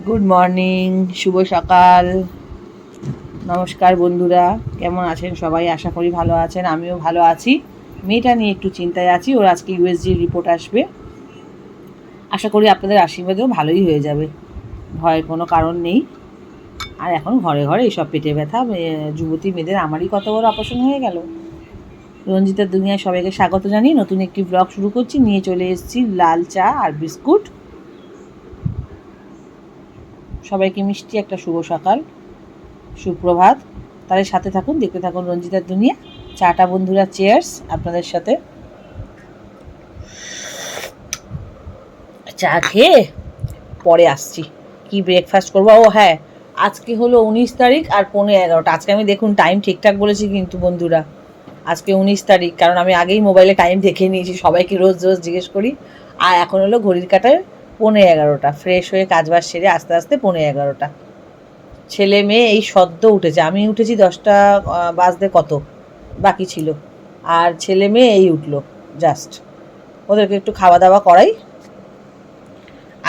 Good morning, শুভ সকাল। নমস্কার বন্ধুরা, কেমন আছেন সবাই? আশা করি ভালো আছেন, আমিও ভালো আছি। মেয়েটা নিয়ে একটু চিন্তায় আছি, ওর আজকে ইউএসজির রিপোর্ট আসবে। আশা করি আপনাদের আশীর্বাদেও ভালোই হয়ে যাবে, ভয়ের কোনো কারণ নেই। আর এখন ঘরে ঘরে এইসব পেটে ব্যথা, যুবতী মেয়েদের, আমারই কত বড় অপারেশন হয়ে গেল। রঞ্জিতার দুনিয়ায় সবাইকে স্বাগত জানিয়ে নতুন একটি ব্লগ শুরু করছি। নিয়ে চলে এসেছি লাল চা আর বিস্কুট। সবাইকে মিষ্টি একটা শুভ সকাল, সুপ্রভাত। তাদের সাথে থাকুন, দেখতে থাকুন রঞ্জিতার দুনিয়া। চাটা বন্ধুরা, চেয়ার্স আপনাদের সাথে। চা খেয়ে পরে আসছি কি ব্রেকফাস্ট করবো। ও হ্যাঁ, আজকে হলো 19 তারিখ আর 11:15। আজকে আমি দেখুন টাইম ঠিকঠাক বলেছি কিন্তু বন্ধুরা, আজকে 19 তারিখ, কারণ আমি আগেই মোবাইলে টাইম দেখে নিয়েছি, সবাইকে রোজ রোজ জিজ্ঞেস করি। আর এখন হলো ঘড়ির কাঁটায় 11:15। ফ্রেশ হয়ে কাজবাজ সেরে আস্তে আস্তে 11:15। ছেলে মেয়ে এই সদ্য উঠেছে, আমি উঠেছি 10টা বাজতে কত বাকি ছিল, আর ছেলে মেয়ে এই উঠলো জাস্ট। ওদেরকে একটু খাওয়া দাওয়া করাই,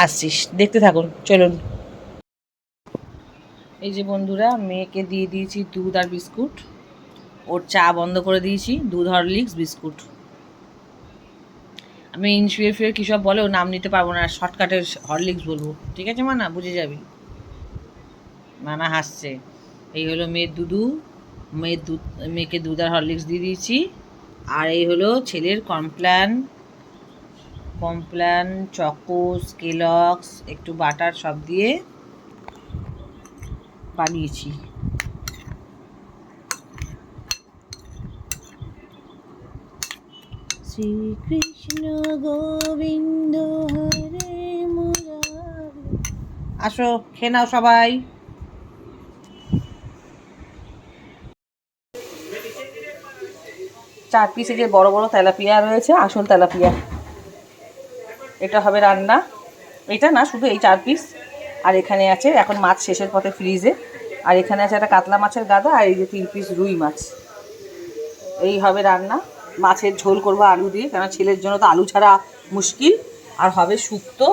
আসছিস দেখতে থাকুন, চলুন। এই যে বন্ধুরা, মেয়েকে দিয়ে দিয়েছি দুধ আর বিস্কুট। ওর চা বন্ধ করে দিয়েছি, দুধ, হরলিক্স, বিস্কুট। আমি ইনসুয়ের কী সব বলে ও নাম নিতে পারবো না, শর্টকাটে হরলিক্স বলবো, ঠিক আছে মানা? বুঝে যাবি। মানা হাসছে। এই হলো মেয়ের দুধু, মেয়েকে দুধ আর হরলিক্স দিয়ে দিয়েছি। আর এই হলো ছেলের কমপ্ল্যান, চকোস, কেলক্স, একটু বাটার সব দিয়ে বানিয়েছি। শ্রীকৃষ্ণ গোবিন্দ হরে মুরারি। আসো খেয়ে নাও সবাই। চার পিসে যে বড় বড় তেলাপিয়া রয়েছে, আসল তেলাপিয়া, এটা হবে রান্না। এটা না, শুধু এই 4 পিস। আর এখানে আছে এখন মাছ শেষের পথে ফ্রিজে, আর এখানে আছে একটা কাতলা মাছের গাদা, আর এই যে 3 পিস রুই মাছ। এই হবে রান্না। মাছের ঝোল করবো আলু দিয়ে, কারণ ছেলের জন্য তো আলু ছাড়া মুশকিল। আর হবে শুক্তো,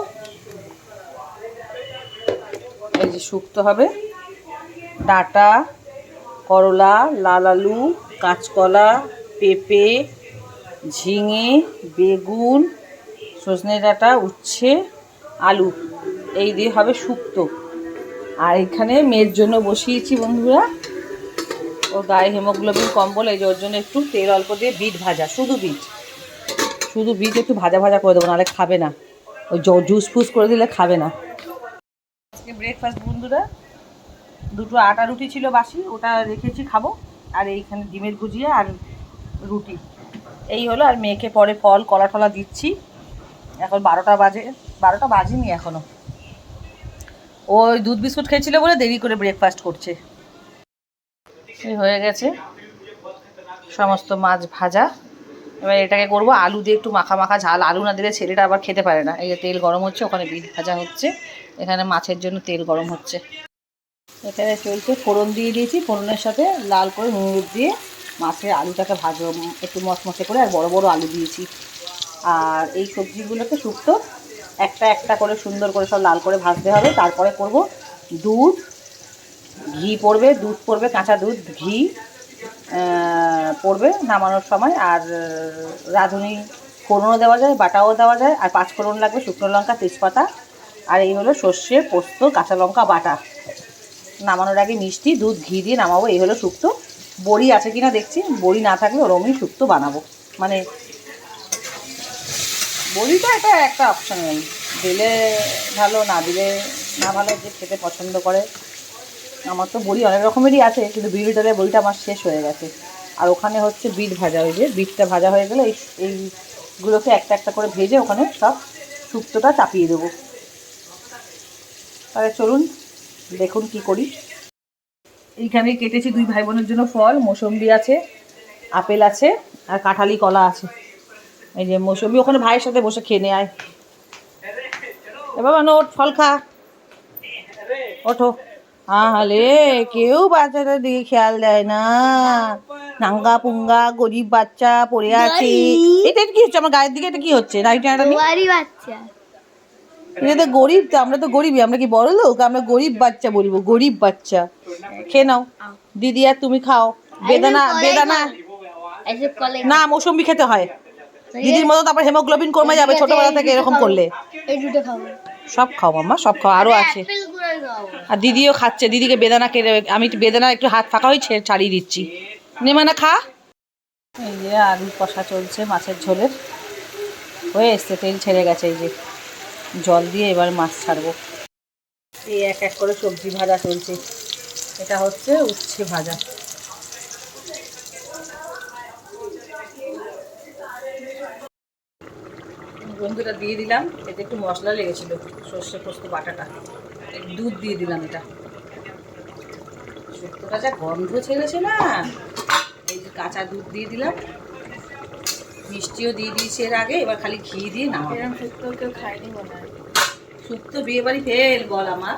এই যে শুক্তো হবে। ডাঁটা, করলা, লাল আলু, কাঁচকলা, পেঁপে, ঝিঙে, বেগুন, সজনে ডাঁটা, উচ্ছে, আলু, এই দিয়ে হবে শুক্তো। আর এখানে মেয়ের জন্য বসিয়েছি বন্ধুরা, ওর গায়ে হিমোগ্লোবিন কম বলে, এই যে ওর জন্য একটু তেল অল্প দিয়ে বিট ভাজা, শুধু বিট একটু ভাজা ভাজা করে দেবো, নাহলে খাবে না। ওই জুস ফুস করে দিলে খাবে না। আজকে ব্রেকফাস্ট বন্ধুরা, দুটো আটা রুটি ছিল বাসি, ওটা রেখেছি খাবো। আর এইখানে ডিমের ভুজিয়া আর রুটি, এই হলো। আর মেয়েকে পরে ফল কলা টলা দিচ্ছি। এখন 12টা বাজে, 12টা বাজেনি এখনও। ওই দুধ বিস্কুট খেয়েছিল বলে দেরি করে ব্রেকফাস্ট করছে। এই হয়ে গেছে সমস্ত মাছ ভাজা। এবার এটাকে করবো আলু দিয়ে একটু মাখা মাখা ঝাল। আলু না দিলে ছেলেটা আবার খেতে পারে না। এই যে তেল গরম হচ্ছে, ওখানে বিট ভাজা হচ্ছে, এখানে মাছের জন্য তেল গরম হচ্ছে। এখানে চলছে, ফোড়ন দিয়ে দিয়েছি, ফোড়নের সাথে লাল করে নুন দিয়ে মাছের আলুটাকে ভাজো একটু মশমশে করে, আর বড় বড় আলু দিয়েছি। আর এই সবজিগুলোকে শুক্তো একটা একটা করে সুন্দর করে সব লাল করে ভাজতে হবে। তারপরে করব দুধ, ঘি পড়বে, দুধ পড়বে, কাঁচা দুধ, ঘি পড়বে নামানোর সময়। আর রাঁধুনি ফোড়নও দেওয়া যায়, বাটাও দেওয়া যায়। আর 5 ফোড়ন লাগবে, শুকনো লঙ্কা, তেজপাতা। আর এই হলো সর্ষে, পোস্ত, কাঁচা লঙ্কা বাটা। নামানোর আগে মিষ্টি, দুধ, ঘি দিয়ে নামাবো। এই হলো শুক্তো। বড়ি আছে কিনা দেখছি, বড়ি না থাকলে ওরমই শুক্তো বানাবো। মানে বড়িটা এটা একটা অপশনাল, দিলে ভালো, না দিলে না ভালো, যে খেতে পছন্দ করে। আমার তো বড়ি অনেক রকমেরই আছে, কিন্তু বিউলি ডালের বড়িটা আমার শেষ হয়ে গেছে। আর ওখানে হচ্ছে বিট ভাজা, ওই যে বিটটা ভাজা হয়ে গেলে এইগুলোকে একটা একটা করে ভেজে ওখানে সব শুক্তোটা চাপিয়ে দেবো। তাহলে চলুন দেখুন কি করি। এইখানে কেটেছি 2 ভাই বোনের জন্য ফল, মৌসম্বি আছে, আপেল আছে, আর কাঁঠালি কলা আছে। এই যে মৌসম্বি ওখানে ভাইয়ের সাথে বসে খেয়ে নেয়। এ বাবা নোট, ফল খা, ওঠো। আহালে, কেউ বাচ্চাটার দিকে খেয়াল দেয় না। নাঙ্গা পুঙ্গা গরিব বাচ্চা পড়ে আছে। এটা কি হচ্ছে আমার গায়ের দিকে? এটা কি হচ্ছে? বাচ্চা এটা তো গরিব, তো আমরা তো গরিবই, আমরা কি বড় লোক? আমরা গরিব বাচ্চা বলবো, গরিব বাচ্চা। খেয়ে নাও দিদি, আর তুমি খাও। বেদানা বেদানা না, মৌসুম্বি খেতে হয়। দিদির মতো তারপর হিমোগ্লোবিন কমে যাবে ছোটবেলা থেকে এরকম করলে। সব খাও মাম্মা, সব খাও, আরও আছে। আর দিদিও খাচ্ছে, দিদিকে বেদানা কেটে, আমি বেদানা একটু হাত ফাঁকা হয়ে ছাড়িয়ে দিচ্ছি। নেমানা খা। এই যে আলু কষা চলছে মাছের ঝোলের, হয়ে এসছে, তেল ছেড়ে গেছে। এই যে জল দিয়ে এবার মাছ ছাড়বো। এই এক এক করে সবজি ভাজা চলছে। এটা হচ্ছে উচ্ছে ভাজা। বন্ধুটা দিয়ে দিলাম, এতে একটু মশলা লেগেছিল, সর্ষে পোস্ত বাটাটা, দুধ দিয়ে দিলাম। এটা শুক্তোটা যা গন্ধ ছেড়েছে না, এই যে কাঁচা দুধ দিয়ে দিলাম, মিষ্টিও দিয়ে দিয়েছি এর আগে, এবার খালি ঘি দিয়ে নামাবো। এরকম শুক্তো কেউ খায়নি মনে হয়। শুক্তো বিয়ে বাড়ি ফেল বল আমার,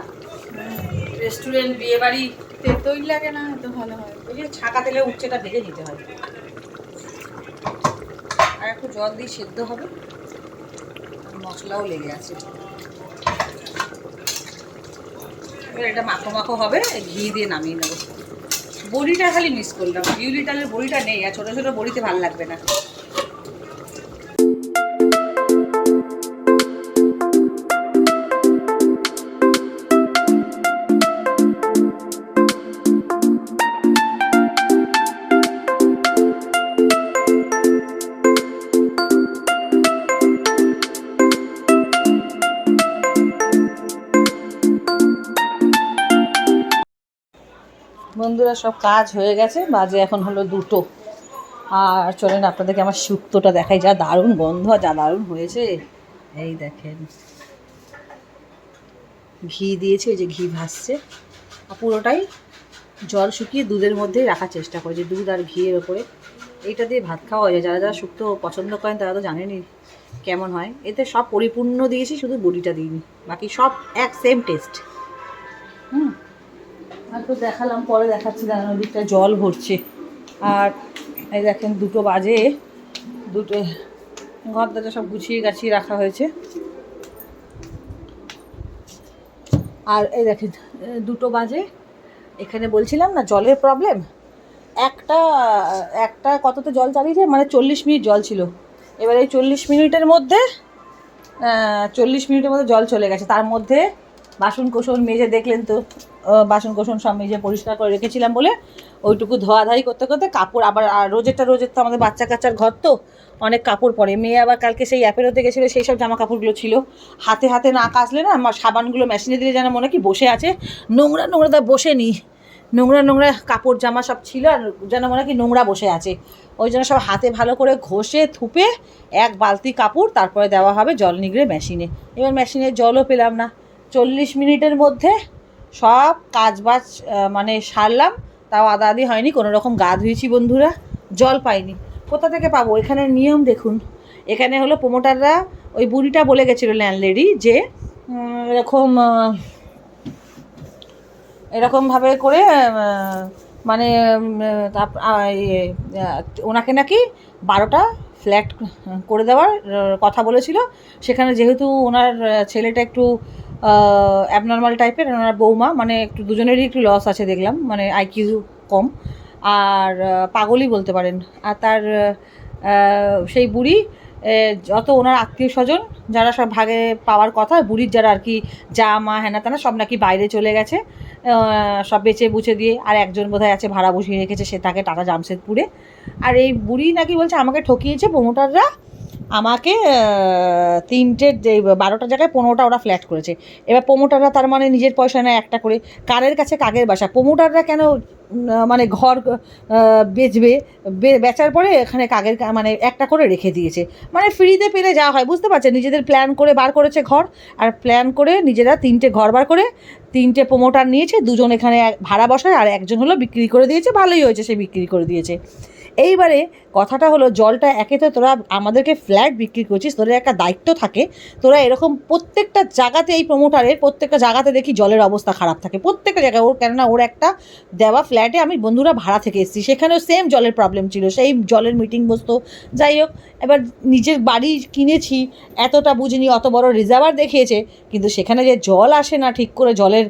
রেস্টুরেন্ট বিয়ে বাড়ি তেতই লাগে না, এত ভালো হয়। ওই যে ছাকা তেলে উচ্ছেটা ভেজে নিতে হয়, আর একটু জল দিয়ে সেদ্ধ হবে, মশলাও লেগে আছে। এবার এটা মাখো মাখো হবে, ঘি দিয়ে নামিয়ে নেবো। বড়িটা খালি মিস করলাম, বিউলি ডালের বড়িটা নেই, আর ছোটো ছোটো বড়িতে ভালো লাগবে না। বন্ধুরা সব কাজ হয়ে গেছে, বাজে এখন হলো 2টো। আর চলেন আপনাদেরকে আমার শুক্তোটা দেখাই, যা দারুণ গন্ধ, যা দারুণ হয়েছে। এই দেখেন, ঘি দিয়েছি, ওই যে ঘি ভাসছে। পুরোটাই জল শুকিয়ে দুধের মধ্যেই রাখার চেষ্টা করেছি, দুধ আর ঘিয়ের ওপরে। এইটা দিয়ে ভাত খাওয়া হয়ে যায়। যারা যারা শুক্তো পছন্দ করেন তারা তো জানেনই কেমন হয়। এতে সব পরিপূর্ণ দিয়েছি, শুধু বড়িটা দিইনি, বাকি সব এক সেম টেস্ট। আর তো দেখালাম, পরে দেখাচ্ছি, দাঁড়ানো দিকটা জল ভরছে। আর এই দেখেন 2টো বাজে, 2টো ঘর দরজা সব গুছিয়ে গাছিয়ে রাখা হয়েছে। আর এই দেখেন 2টো বাজে, এখানে বলছিলাম না জলের প্রবলেম। একটা কততে জল চালিয়েছে, মানে 40 মিনিট জল ছিল। এবার এই 40 মিনিটের মধ্যে 40 মিনিটের মধ্যে জল চলে গেছে। তার মধ্যে বাসন কোসন মেজে, দেখলেন তো, বাসন কোসন সব মেজে পরিষ্কার করে রেখেছিলাম বলে ওইটুকু ধোয়াধাই করতে করতে কাপড় আবার, রোজের তো আমাদের বাচ্চা কাচ্চার ঘর তো অনেক কাপড় পরে। মেয়ে আবার কালকে সেই অ্যাপেরোতে গেছিলো, সেই সব জামা কাপড়গুলো ছিল। হাতে হাতে না কাচলে না, আমার সাবানগুলো মেশিনে দিলে যেন মনে কি বসে আছে, নোংরা নোংরা, তা বসে নি, নোংরা নোংরা কাপড় জামা সব ছিল, আর যেন মনে কি নোংরা বসে আছে। ওই জন্য সব হাতে ভালো করে ঘষে থুপে এক বালতি কাপড় তারপরে দেওয়া হবে জল নিগড়ে মেশিনে। এবার মেশিনে জলও পেলাম না, 40 মিনিটের মধ্যে সব কাজবাজ মানে সারলাম। তাও আদা আদি হয়নি, কোনো রকম গা ধুয়েছি বন্ধুরা, জল পাইনি। কোথা থেকে পাবো? এখানে নিয়ম দেখুন, এখানে হলো প্রোমোটাররা, ওই বুড়িটা বলে গেছিলো ল্যান্ডলেডি যে এরকমভাবে করে মানে ওনাকে নাকি 12টা ফ্ল্যাট করে দেওয়ার কথা বলেছিল। সেখানে যেহেতু ওনার ছেলেটা একটু অ্যাবনর্মাল টাইপের, ওনার বৌমা, মানে একটু দুজনেরই একটু লস আছে দেখলাম, মানে আইকিউ কম, আর পাগলই বলতে পারেন। আর তার সেই বুড়ি, যত ওনার আত্মীয় স্বজন যারা সব ভাগে পাওয়ার কথা, বুড়ির যারা আর কি যা মা হেনা তেনা, সব নাকি বাইরে চলে গেছে, সব বেচে বুঝে দিয়ে। আর একজন বোধহয় আছে ভাড়া বসিয়ে রেখেছে, সে তাকে টাটা জামশেদপুরে। আর এই বুড়ি নাকি বলছে আমাকে ঠকিয়েছে প্রমোটাররা, আমাকে 12টা জায়গায় 15টা ওরা ফ্ল্যাট করেছে। এবার প্রমোটাররা তার মানে নিজের পয়সা নেয় একটা করে, কারের কাছে কাকের বাসা। প্রমোটাররা কেন মানে ঘর বেচবে, বেচার পরে এখানে কাকের মানে একটা করে রেখে দিয়েছে, মানে ফ্রিতে পেলে যা হয় বুঝতে পারছে। নিজেদের প্ল্যান করে বার করেছে ঘর, আর প্ল্যান করে নিজেরা 3টে ঘর বার করে 3টে প্রমোটার নিয়েছে, 2জন এখানে ভাড়া বসায়, আর একজন হলো বিক্রি করে দিয়েছে। ভালোই হয়েছে, সে বিক্রি করে দিয়েছে। এইবারে কথাটা হলো, জলটা একে তো তোরা আমাদেরকে ফ্ল্যাট বিক্রি করছিস, তোদের একটা দায়িত্ব থাকে, তোরা এরকম প্রত্যেকটা জায়গাতে, এই প্রমোটারের প্রত্যেকটা জায়গাতে দেখি জলের অবস্থা খারাপ থাকে প্রত্যেকটা জায়গায়। ওর কেননা ওর একটা দেওয়া ফ্ল্যাটে আমি বন্ধুরা ভাড়া থেকে এসেছি, সেখানেও সেম জলের প্রবলেম ছিল, সেই জলের মিটিং বসতো। যাই হোক, এবার নিজের বাড়ি কিনেছি, এতটা বুঝিনি, অত বড় রিজার্ভার দেখিয়েছে, কিন্তু সেখানে যে জল আসে না ঠিক করে, জলের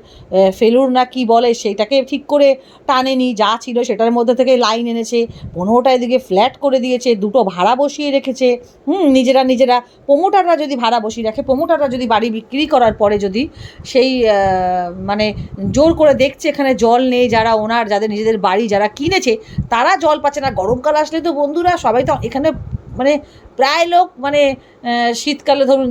ফেলুর না কি বলে সেইটাকে ঠিক করে টানেনি, যা ছিল সেটার মধ্যে থেকে লাইন এনেছে, 15টা এদিকে ফ্ল্যাট করে দিয়েছে, 2টো ভাড়া বসিয়ে রেখেছে। নিজেরা প্রমোটাররা যদি ভাড়া বসিয়ে রাখে, প্রমোটাররা যদি বাড়ি বিক্রি করার পরে যদি সেই মানে জোর করে দেখছে এখানে জল নেই, যারা ওনার যাদের নিজেদের বাড়ি যারা কিনেছে তারা জল পাচ্ছে না। গরমকাল আসলে তো বন্ধুরা সবাই তো এখানে মানে প্রায় লোক মানে শীতকালে ধরুন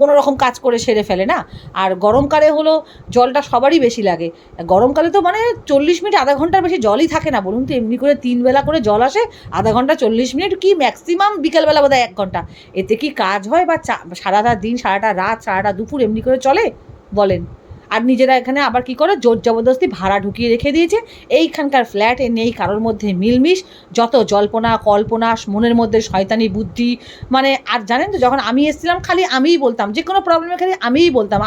কোনো রকম কাজ করে সেরে ফেলে না, আর গরমকালে হলো জলটা সবারই বেশি লাগে। গরমকালে তো মানে 40 মিনিট আধা ঘন্টার বেশি জলই থাকে না, বলুন তো। এমনি করে 3 বেলা করে জল আসে, আধা ঘন্টা 40 মিনিট, কি ম্যাক্সিমাম বিকেলবেলা বোধহয় 1 ঘন্টা। এতে কি কাজ হয়? বা সারাটা দিন, সারাটা রাত, সারাটা দুপুর এমনি করে চলে বলেন? আর নিজেরা এখানে আবার কি করে, জোর জবরদস্তি ভাড়া ঢুকিয়ে রেখে দিয়েছে। এইখানকার ফ্ল্যাটে নেই কারোর মধ্যে মিলমিশ, যত জল্পনা কল্পনা, মনের মধ্যে শয়তানি বুদ্ধি। মানে আর জানেন তো, যখন আমি এসেছিলাম খালি আমিই বলতাম, যে কোনো প্রবলেমে খালি আমিই বলতাম,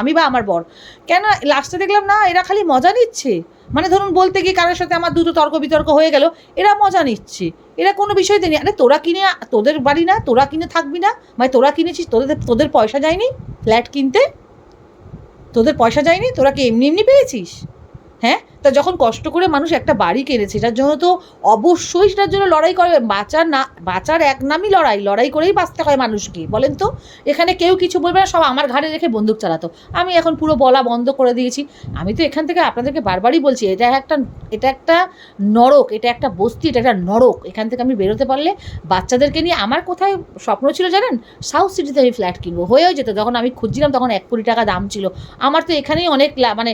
আমি বা আমার বর। কেন লাস্টে দেখলাম না, এরা খালি মজা নিচ্ছে। মানে ধরুন বলতে গিয়ে কারোর সাথে আমার দুটো তর্ক বিতর্ক হয়ে গেল, এরা মজা নিচ্ছে, এরা কোনো বিষয়তে নেই। আরে তোরা কিনে, তোদের বাড়ি না, তোরা কিনে থাকবি না? মানে তোরা কিনেছিস, তোদের পয়সা যায়নি ফ্ল্যাট কিনতে? তোদের পয়সা যায়নি? তোরা কি এমনি এমনি পেয়েছিস? হ্যাঁ, তা যখন কষ্ট করে মানুষ একটা বাড়ি কিনেছে, সেটার জন্য তো অবশ্যই সেটার জন্য লড়াই করে। বাঁচার এক নামই লড়াই করেই বাঁচতে হয় মানুষকে, বলেন তো। এখানে কেউ কিছু বলবে না, সব আমার ঘাড়ে রেখে বন্দুক চালাতো। আমি এখন পুরো বলা বন্ধ করে দিয়েছি। আমি তো এখান থেকে আপনাদেরকে বারবারই বলছি, এটা একটা নরক, এটা একটা বস্তি, এটা একটা নরক। এখান থেকে আমি বেরোতে পারলে বাচ্চাদেরকে নিয়ে, আমার কোথায় স্বপ্ন ছিল জানেন, সাউথ সিটিতে আমি ফ্ল্যাট কিনবো, হয়েও যেত। যখন আমি খুঁজছিলাম তখন 1 কোটি টাকা দাম ছিল। আমার তো এখানেই অনেক মানে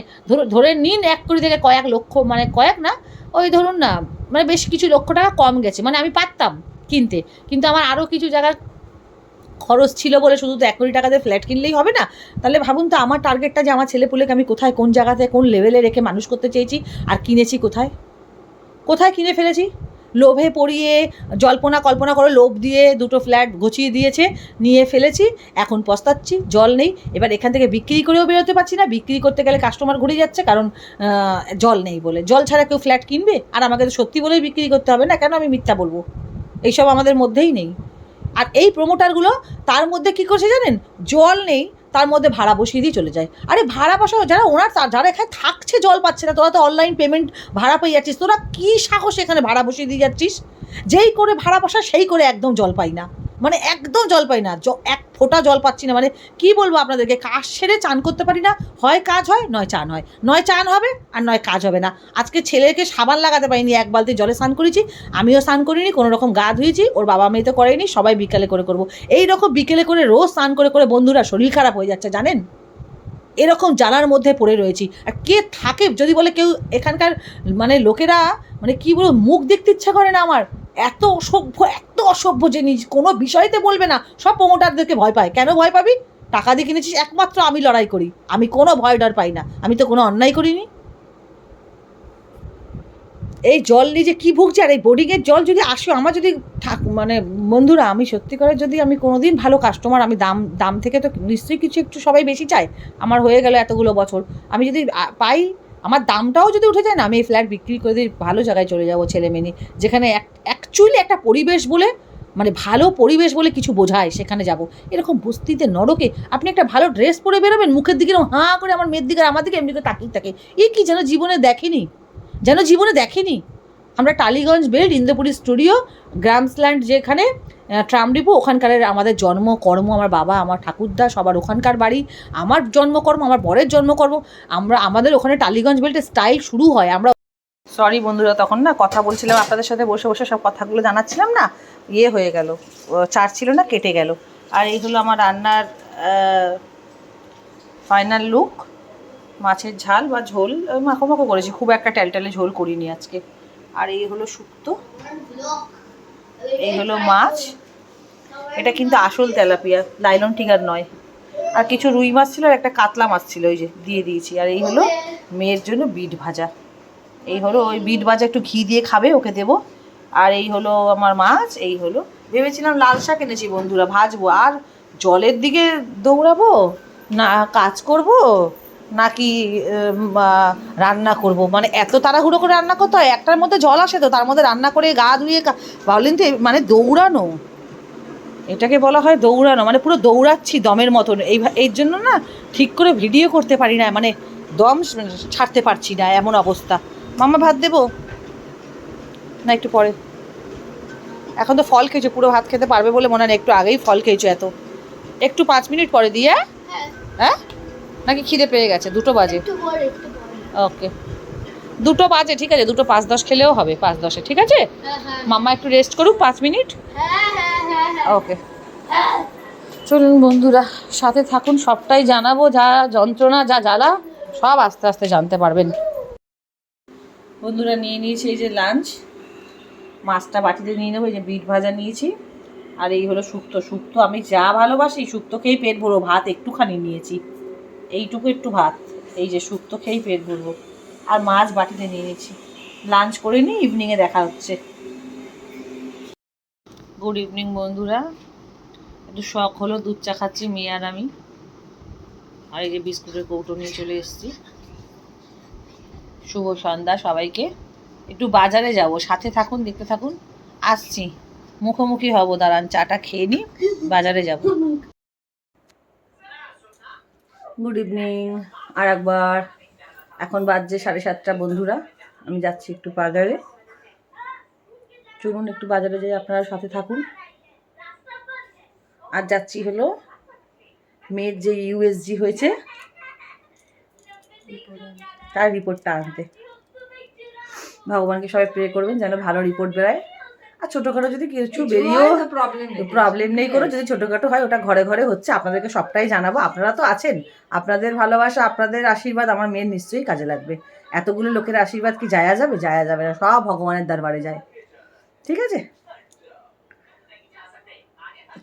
ধরে নিন 1 কোটি থেকে কয়েক লক্ষ, মানে কয়েক না, ওই ধরুন না, মানে বেশ কিছু লক্ষ টাকা কম গেছে। মানে আমি পারতাম কিনতে, কিন্তু আমার আরও কিছু জায়গার খরচ ছিল বলে শুধু তো 1 কোটি টাকাতে ফ্ল্যাট কিনলেই হবে না। তাহলে ভাবুন তো, আমার টার্গেটটা যে আমার ছেলেপুলেকে আমি কোথায়, কোন জায়গাতে, কোন লেভেলে রেখে মানুষ করতে চেয়েছি, আর কিনেছি কোথায়, কোথায় কিনে ফেলেছি। লোভে পড়িয়ে, জল্পনা কল্পনা করে লোভ দিয়ে 2টো ফ্ল্যাট গছিয়ে দিয়েছে, নিয়ে ফেলেছি, এখন পস্তাচ্ছি। জল নেই, এবার এখান থেকে বিক্রি করেও বেরোতে পারছি না, বিক্রি করতে গেলে কাস্টমার ঘুরে যাচ্ছে, কারণ জল নেই বলে। জল ছাড়া কেউ ফ্ল্যাট কিনবে? আর আমাকে তো সত্যি বলেই বিক্রি করতে হবে না, কেন আমি মিথ্যা বলবো? এইসব আমাদের মধ্যেই নেই। আর এই প্রমোটারগুলো তার মধ্যে কী করছে জানেন, জল নেই তার মধ্যে ভাড়া বসিয়ে দিয়ে চলে যায়। আরে ভাড়া বসাও, যারা ওনার, যারা এখানে থাকছে জল পাচ্ছে না, তোরা তো অনলাইন পেমেন্ট ভাড়া পেয়ে যাচ্ছিস, তোরা কী সাহস এখানে ভাড়া বসিয়ে দিয়ে যাচ্ছিস? যেই করে ভাড়া বসা সেই করে একদম জল পাই না, মানে একদম জল পাই না, এক ফোঁটা জল পাচ্ছি না। মানে কী বলবো আপনাদেরকে, কাজ সেরে চান করতে পারি না, হয় কাজ হয় নয় চান হয়, নয় চান হবে আর নয় কাজ হবে না। আজকে ছেলেকে সাবান লাগাতে পারিনি, 1 বালতি জলে স্নান করেছি, আমিও স্নান করিনি, কোনো রকম গা ধুয়েছি, ওর বাবা মেয়ে তো করেনি, সবাই বিকেলে করে করবো। এই রকম বিকেলে করে রোজ স্নান করে করে বন্ধুরা শরীর খারাপ হয়ে যাচ্ছে জানেন। এরকম জ্বালার মধ্যে পড়ে রয়েছি। আর কে থাকে যদি বলে কেউ, এখানকার মানে লোকেরা, মানে কী বলবো, মুখ দেখতে ইচ্ছা করে না আমার। এত অসভ্য যে কোনো বিষয়তে বলবে না, সব প্রমোটারদেরকে ভয় পায়। কেন ভয় পাবি? টাকা দিয়ে কিনেছিস, একমাত্র আমি লড়াই করি, আমি কোনো ভয় ডর পাই না, আমি তো কোনো অন্যায় করিনি। এই জল নিয়ে যে কী ভুগছে, আর এই বোর্ডিংয়ের জল যদি আসে, আমার যদি মানে বন্ধুরা, আমি সত্যি করে যদি আমি কোনো দিন ভালো কাস্টমার, আমি দাম থেকে তো নিশ্চয়ই কিছু একটু সবাই বেশি চায়, আমার হয়ে গেল এতগুলো বছর, আমি যদি পাই, আমার দামটাও যদি উঠে যায় না, আমি এই ফ্ল্যাট বিক্রি করে দিয়ে ভালো জায়গায় চলে যাবো, ছেলে মেয়ে, যেখানে অ্যাকচুয়ালি একটা পরিবেশ বলে, মানে ভালো পরিবেশ বলে কিছু বোঝায়, সেখানে যাব। এরকম বস্তিতে নরকে আপনি একটা ভালো ড্রেস পরে বেরোবেন, মুখের দিকে হাঁ করে আমার মেয়ের দিকে, আমার দিকে এমনি করে তাকিয়ে থাকে, কি যেন জীবনে দেখেনি। আমরা টালিগঞ্জ বেল্ট, ইন্দ্রপুরী স্টুডিও, গ্রামসল্যান্ড যেখানে ট্রাম ডিপো, ওখানকার আমাদের জন্মকর্ম, আমার বাবা, আমার ঠাকুরদা সবার ওখানকার বাড়ি, আমার জন্মকর্ম, আমার বরের জন্মকর্ম, আমাদের ওখানে টালিগঞ্জ বেল্টের স্টাইল শুরু হয়। আমরা সরি বন্ধুরা, তখন না কথা বলছিলাম আপনাদের সাথে, বসে বসে সব কথাগুলো জানাচ্ছিলাম না, হয়ে গেল, চার্জ ছিল না, কেটে গেল। আর এই হলো আমার রান্নার ফাইনাল লুক। মাছের ঝাল বা ঝোল মাখো করেছি, খুব একটা ট্যালটালে ঝোল করিনি আজকে। আর এই হলো শুক্তো, এই হলো মাছ, এটা কিন্তু আসল তেলাপিয়া, লাইলন টিগার নয়। আর কিছু রুই মাছ ছিল, আর একটা কাতলা মাছ ছিল, ওই যে দিয়ে দিয়েছি। আর এই হলো মেয়ের জন্য বিট ভাজা, এই হলো ওই বিট ভাজা, একটু ঘি দিয়ে খাবে, ওকে দেবো। আর এই হলো আমার মাছ, এই হলো ভেবেছিলাম লাল শাক এনেছি বন্ধুরা, ভাজবো। আর জলের দিকে দৌড়াবো না কাজ করব নাকি রান্না করব, মানে এত তাড়াহুড়ো করে রান্না করতে হয়। একটার মধ্যে জল আসে তো, তার মধ্যে রান্না করে গা ধুয়ে ভাবলেন তো মানে দৌড়ানো, এটাকে বলা হয় দৌড়ানো, মানে পুরো দৌড়াচ্ছি দমের মতন। এর জন্য না ঠিক করে ভিডিও করতে পারি না, মানে দম ছাড়তে পারছি না, এমন অবস্থা। মামা ভাত দেবো না একটু পরে? এখন তো ফল খেয়েছো, পুরো ভাত খেতে পারবে বলে মনে হয় না, একটু আগেই ফল খেয়েছো এত। একটু 5 মিনিট পরে দিয়ে, হ্যাঁ নাকি খিদে পেয়ে গেছে? 2টো বাজে। ওকে 2টো বাজে, ঠিক আছে, 2টো 5-10 খেলেও হবে, 5-10-এ ঠিক আছে। মাম্মা একটু রেস্ট করুক 5 মিনিট। ওকে চলুন বন্ধুরা, সাথে থাকুন, সবটাই জানাবো, যা যন্ত্রণা যা জ্বালা সব আস্তে আস্তে জানতে পারবেন। বন্ধুরা নিয়ে নিয়েছি এই যে লাঞ্চ, মাছটা বাটিতে নিয়ে নেবো। এই যে বিট ভাজা নিয়েছি, আর এই হলো শুক্তো। শুক্তো আমি যা ভালোবাসি, শুক্তো খেয়েই পেট ভরবো। ভাত একটুখানি নিয়েছি, এইটুকু একটু ভাত, এই যে শুক্তো খেয়েই পেট ভরবো। আর মাছ বাটিতে নিয়ে নিয়েছি। লাঞ্চ করে নিই, ইভিনিংয়ে দেখা হচ্ছে। গুড ইভিনিং বন্ধুরা, একটু শখ হলো দুধ চা খাচ্ছি মেয়ে আর আমি। আর এই যে বিস্কুটের কৌটো নিয়ে চলে এসেছি। শুভ সন্ধ্যা সবাইকে। একটু বাজারে যাব, সাথে থাকুন, দেখতে থাকুন, আসছি, মুখোমুখি হব। দাঁড়ান চাটা খেয়ে নিই, বাজারে যাব। গুড ইভিনিং আর একবার। এখন বাজছে 7:30 বন্ধুরা, আমি যাচ্ছি একটু বাজারে। চলুন একটু বাজারে যাই, আপনারা সাথে থাকুন। আর যাচ্ছি হলো মেয়ের যে ইউএসজি হয়েছে তার রিপোর্টটা আনতে। ভগবানকে সবাই প্রে করবেন যেন ভালো রিপোর্ট বেরোয়। আর ছোটোখাটো যদি কিছু বেরিয়েও প্রবলেম নেই কোনো, যদি ছোটোখাটো হয় ওটা ঘরে ঘরে হচ্ছে, আপনাদেরকে সবটাই জানাবো। আপনারা তো আছেন, আপনাদের ভালোবাসা আপনাদের আশীর্বাদ আমার মেয়ের নিশ্চয়ই কাজে লাগবে। এতগুলো লোকের আশীর্বাদ কি যাওয়া যাবে? যাওয়া যাবে না, সব ভগবানের দরবারে যায়, ঠিক আছে।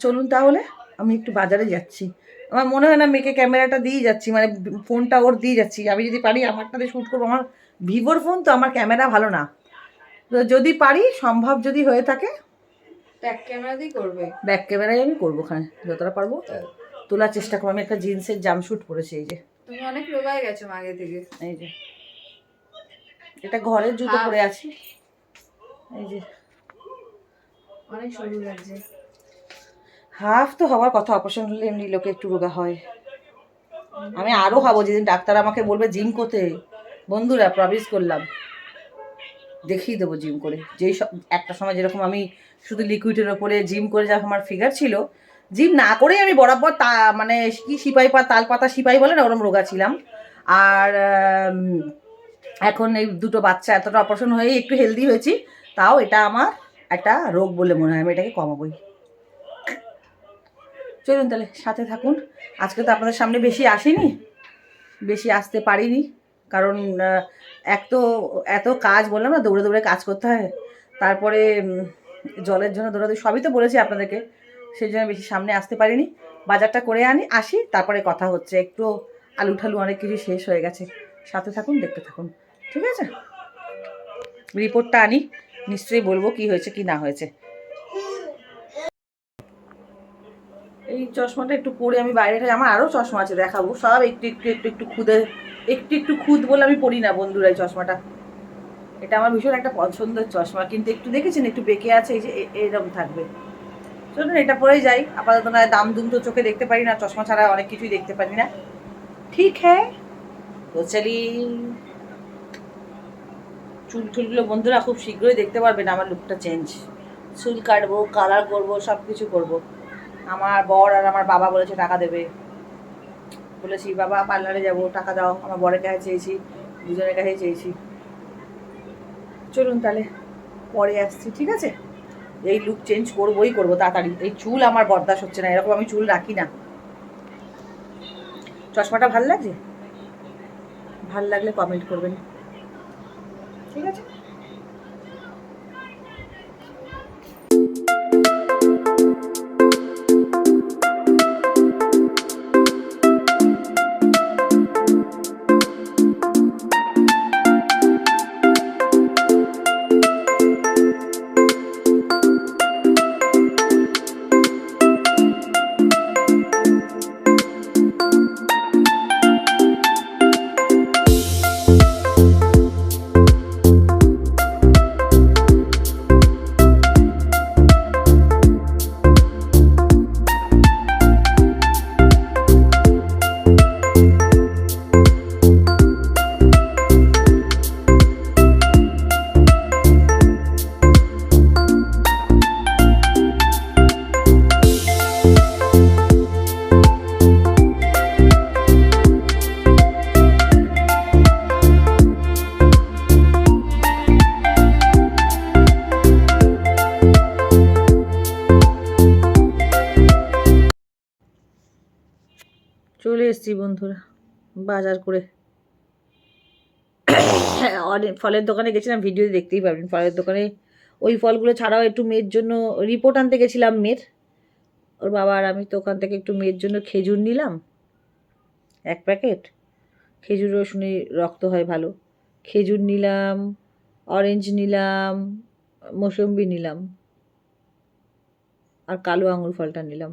চলুন তাহলে, আমি একটু বাজারে যাচ্ছি। আমার মনে হয় না মেয়েকে ক্যামেরাটা দিয়ে যাচ্ছি, মানে ফোনটা ওর দিয়ে যাচ্ছি। আমি যদি পারি আমারটাতে শ্যুট করবো, আমার ভিভোর ফোন তো, আমার ক্যামেরা ভালো না, তো যদি পারি, সম্ভব যদি হয়ে থাকে ব্যাক ক্যামেরা দিয়ে করবে, ব্যাক ক্যামেরায় আমি করবো, ওখানে যতটা পারবো তোলার চেষ্টা করবো। আমি একটা জিন্সের জামশুট পরেছি, এই যে তুমি অনেক রোগায় গেছো আগে থেকে। এই যে এটা ঘরের জুতো পরে আছি, এই যে অনেক সরু লাগছে। হাফ তো হওয়ার কথা, অপারেশন হলে এমনি লোকে একটু রোগা হয়। আমি আরও হবো যেদিন ডাক্তার আমাকে বলবে জিম করতে। বন্ধুরা প্রমিস করলাম, দেখিয়ে দেবো জিম করে। যেই সব একটা সময় যেরকম আমি শুধু লিকুইডের ওপরে জিম করে যা আমার ফিগার ছিল, জিম না করেই আমি বরাবর মানে কি সিপাই তাল পাতা সিপাই বলে না, ওরম রোগা ছিলাম। আর এখন এই 2টো বাচ্চা, এতটা অপারেশন হয়ে একটু হেলদি হয়েছি, তাও এটা আমার একটা রোগ বলে মনে হয়, আমি এটাকে কমাবোই। চলুন তাহলে সাথে থাকুন। আজকে তো আপনাদের সামনে বেশি আসিনি, বেশি আসতে পারিনি, কারণ এক তো এত কাজ, বললাম না দৌড়ে দৌড়ে কাজ করতে হয়, তারপরে জলের জন্য দৌড়াদৌড়ি, সবই তো বলেছি আপনাদেরকে, সেই জন্য বেশি সামনে আসতে পারিনি। বাজারটা করে আসি, তারপরে কথা হচ্ছে। একটু আলু ঠালু অনেক কিছু শেষ হয়ে গেছে। সাথে থাকুন, দেখতে থাকুন, ঠিক আছে। রিপোর্টটা আনি, নিশ্চয়ই বলবো কি হয়েছে কি না হয়েছে। এই চশমাটা একটু পরে আমি বাইরে, আমার আরও চশমা আছে দেখাবো, সব একটু একটু একটু একটু খুদে, একটু একটু খুদ বলে আমি পড়ি না বন্ধুরা। এই চশমাটা, এটা আমার ভীষণ একটা পছন্দের চশমা, কিন্তু একটু দেখেছেন একটু বেঁকে আছে, এই যে এরকম থাকবে। চলুন এটা পরেই যাই আপাতত, না দাম দুম তো চোখে দেখতে পারি না, চশমা ছাড়া অনেক কিছুই দেখতে পারি না। ঠিক হ্যাঁ, তো চলি। চুল টুলগুলো বন্ধুরা খুব শীঘ্রই দেখতে পারবেন, আমার লুকটা চেঞ্জ। চুল কাটবো, কালার করবো, সব কিছু করবো। আমার বর আর আমার বাবা বলেছে টাকা দেবে, বলেছি বাবা পার্লারে যাবো, টাকা দাও। আমার বরের কাছে চেয়েছি, দুজনের কাছে চেয়েছি। চলুন তাহলে পরে আসছি, ঠিক আছে। এই লুক চেঞ্জ করবোই করবো তাড়াতাড়ি। এই চুল আমার বরদাস্ত হচ্ছে না, এরকম আমি চুল রাখি না। চশমাটা ভাল লাগছে? ভাল লাগলে কমেন্ট করবেন, ঠিক আছে। এসেছি বন্ধুরা বাজার করে। অনেক ফলের দোকানে গেছিলাম, ভিডিও দেখতেই পারবেন। ফলের দোকানে ওই ফলগুলো ছাড়াও একটু মেয়ের জন্য রিপোর্ট আনতে গেছিলাম মেয়ের, ওর বাবা আর আমি। তো ওখান থেকে একটু মেয়ের জন্য খেজুর নিলাম 1 প্যাকেট। খেজুরও শুনে রক্ত হয় ভালো। খেজুর নিলাম, অরেঞ্জ নিলাম, মৌসম্বি নিলাম, আর কালো আঙুর ফলটা নিলাম।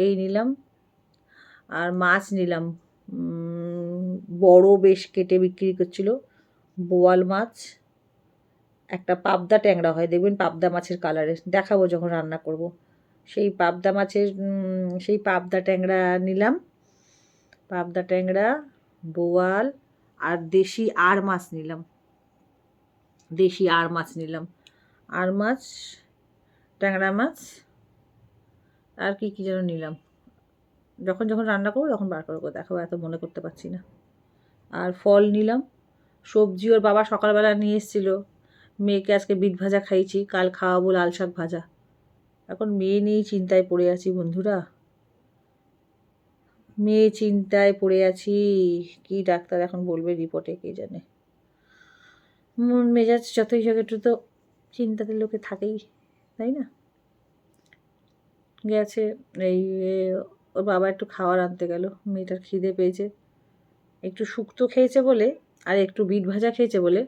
এই নিলাম। আর মাছ নিলাম, বড় বেশ কেটে বিক্রি করছিল বোয়াল মাছ। একটা পাবদা ট্যাংরা হয় দেখবেন, পাবদা মাছের কালারের, দেখাবো যখন রান্না করব। সেই পাবদা মাছের সেই পাবদা ট্যাংরা নিলাম। পাবদা ট্যাংরা, বোয়াল আর দেশি আর মাছ নিলাম। দেশি আর মাছ নিলাম, আর মাছ, ট্যাংরা মাছ, আর কি কি যেন নিলাম। যখন যখন রান্না করবো তখন বার করে দেখাবো, এত মনে করতে পারছি না। আর ফল নিলাম। সবজি ওর বাবা সকালবেলা নিয়ে এসেছিলো। মেয়েকে আজকে বিট ভাজা খাইয়েছি, কাল খাওয়াবো লাল শাক ভাজা। এখন মেয়ে নিয়েই চিন্তায় পড়ে আছি বন্ধুরা, মেয়ে চিন্তায় পড়ে আছি। কি ডাক্তার এখন বলবে রিপোর্টে কে জানে। মন মেজাজ যতই হোক একটু তো চিন্তাতে লোকে থাকেই, তাই না? গেছে এই ওর বাবা একটু খাবার আনতে গেল, মেয়েটার খিদে পেয়েছে। একটু শুক্তো খেয়েছে বলে আর একটু বিট ভাজা খেয়েছে বলে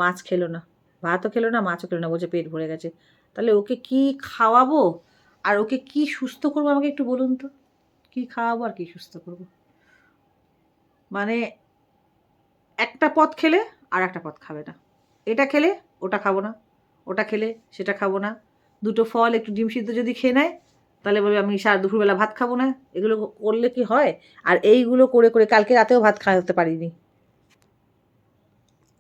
মাছ খেলো না, ভাতও খেলো না, মাছও খেলো না, বলছে পেট ভরে গেছে। তাহলে ওকে কি খাওয়াবো আর ওকে কি সুস্থ করবো আমাকে একটু বলুন তো। কি খাওয়াবো আর কি সুস্থ করবো? মানে একটা পদ খেলে আর একটা পদ খাবে না, এটা খেলে ওটা খাবো না, ওটা খেলে সেটা খাবো না। দুটো ফল একটু ডিম সিদ্ধ যদি খেয়ে নেয় তাহলে বলবে আমি দুপুরবেলা ভাত খাবো না। এগুলো করলে কি হয়? আর এইগুলো করে করে কালকে রাতেও ভাত খাওয়াতে পারিনি,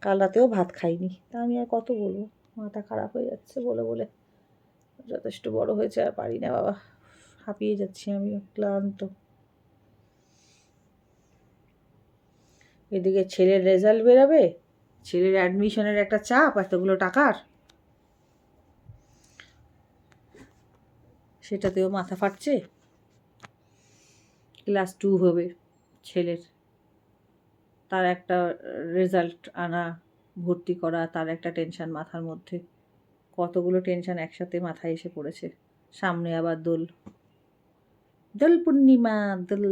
কাল রাতেও ভাত খাইনি। তা আমি আর কত বলবো, মাথা খারাপ হয়ে যাচ্ছে বলে বলে। যথেষ্ট বড় হয়েছে, আর পারি না বাবা, হাঁপিয়ে যাচ্ছি আমিও, ক্লান্ত। এদিকে ছেলের রেজাল্ট বেরাবে, ছেলের অ্যাডমিশনের একটা চাপ এতগুলো টাকার, সেটাতেও মাথা ফাটছে। ক্লাস 2 হবে ছেলের, তার একটা রেজাল্ট আনা, ভর্তি করা, তার একটা টেনশন মাথার মধ্যে। কতগুলো টেনশন একসাথে মাথায় এসে পড়েছে। সামনে আবার দোল, দোল পূর্ণিমা, দোল,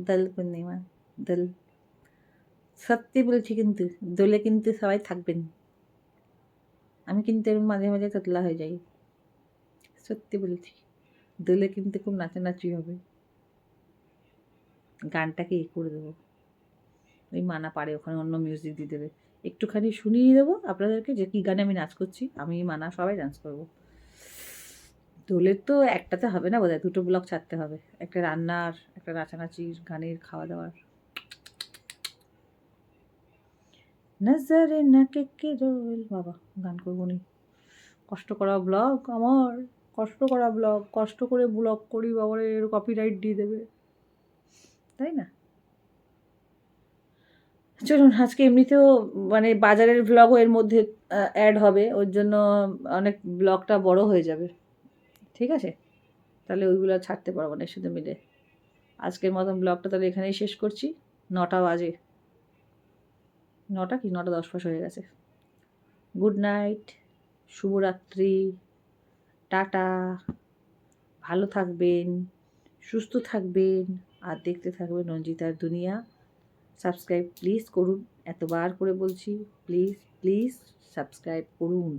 দোল পূর্ণিমা, দোল। সত্যি বলছি, কিন্তু দোলে কিন্তু সবাই থাকবেন। আমি কিন্তু এর মাঝে মাঝে তোতলা হয়ে যাই, সত্যি বলছি। দোলে কিন্তু খুব নাচানাচি হবে। গানটাকে করে দেবো, ওই মানা পারে ওখানে অন্য মিউজিক দিয়ে দেবে, একটুখানি শুনিয়ে দেবো আপনাদেরকে যে কী গানে আমি নাচ করছি। আমি মানা সবাই ডান্স করবো। দোলের তো একটাতে হবে না বোধহয়, 2টো ব্লগ ছাড়তে হবে, একটা রান্নার, একটা নাচানাচির, গানের, খাওয়া দাওয়ার। নজরে না কে রোল, বাবা গান করবো নি। কষ্ট করা ব্লগ আমার, কষ্ট করা ব্লগ, কষ্ট করে ব্লগ করি বাবারে, এর কপিরাইট দিয়ে দেবে, তাই না? চলুন, আজকে এমনিতেও মানে বাজারের ব্লগও এর মধ্যে অ্যাড হবে, ওর জন্য অনেক ব্লগটা বড় হয়ে যাবে, ঠিক আছে? তাহলে ওইগুলো ছাড়তে পারবো না এর সাথে মিলে। আজকের মতন ব্লগটা তাহলে এখানেই শেষ করছি। 9টা বাজে, 9টা কি 9টা 10 পাশ হয়ে গেছে। গুড নাইট, শুভরাত্রি, টাটা। ভালো থাকবেন, সুস্থ থাকবেন, আর দেখতে থাকবেন রঞ্জিতার দুনিয়া। সাবস্ক্রাইব প্লিজ করুন, এতবার করে বলছি, প্লিজ প্লিজ সাবস্ক্রাইব করুন।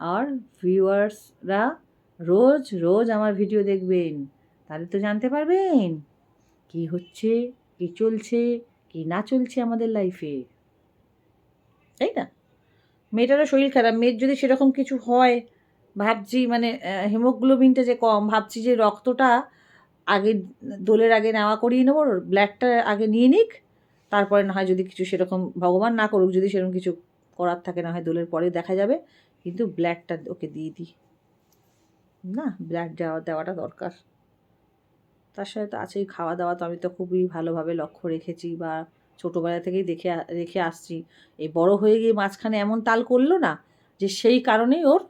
আর ভিউয়ার্সরা রোজ রোজ আমার ভিডিও দেখবেন, তাহলে তো জানতে পারবেন কি হচ্ছে, কি চলছে, কি না চলছে আমাদের লাইফে, তাই না? মেয়েটারও শরীর খারাপ, মেয়ের যদি সেরকম কিছু হয় ভাবছি, মানে হিমোগ্লোবিনটা যে কম, ভাবছি যে রক্তটা আগে দোলের আগে নেওয়া করিয়ে নেবো, ব্লাডটা আগে নিয়ে নিক, তারপরে না হয় যদি কিছু সেরকম ভগবান না করুক, যদি সেরকম কিছু করার থাকে না হয় দোলের পরে দেখা যাবে, কিন্তু ব্লাডটা ওকে দিয়ে দিই না, ব্লাড দেওয়াটা দরকার। তার সাথে তো আছেই খাওয়া দাওয়া, তো আমি তো খুবই ভালোভাবে লক্ষ্য রেখেছি, বা ছোটোবেলা থেকেই রেখে আসছি। এই বড় হয়ে গিয়ে মাঝখানে এমন তাল করলো না যে সেই কারণেই ওর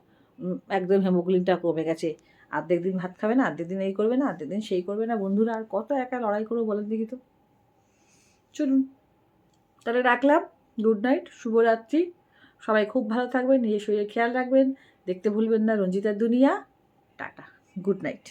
একদম হিমোগ্লোবিনটা কমে গেছে। অর্ধেক দিন ভাত খাবে না, অর্ধেক দিন এই করবে না, অর্ধেক দিন সেই করবে না। বন্ধুরা আর কত একা লড়াই করবো বলেন দেখি তো। চলুন তাহলে রাখলাম, গুড নাইট, শুভরাত্রি। সবাই খুব ভালো থাকবেন, নিজের শরীরের খেয়াল রাখবেন, দেখতে ভুলবেন না রঞ্জিতার দুনিয়া। Tata, good night.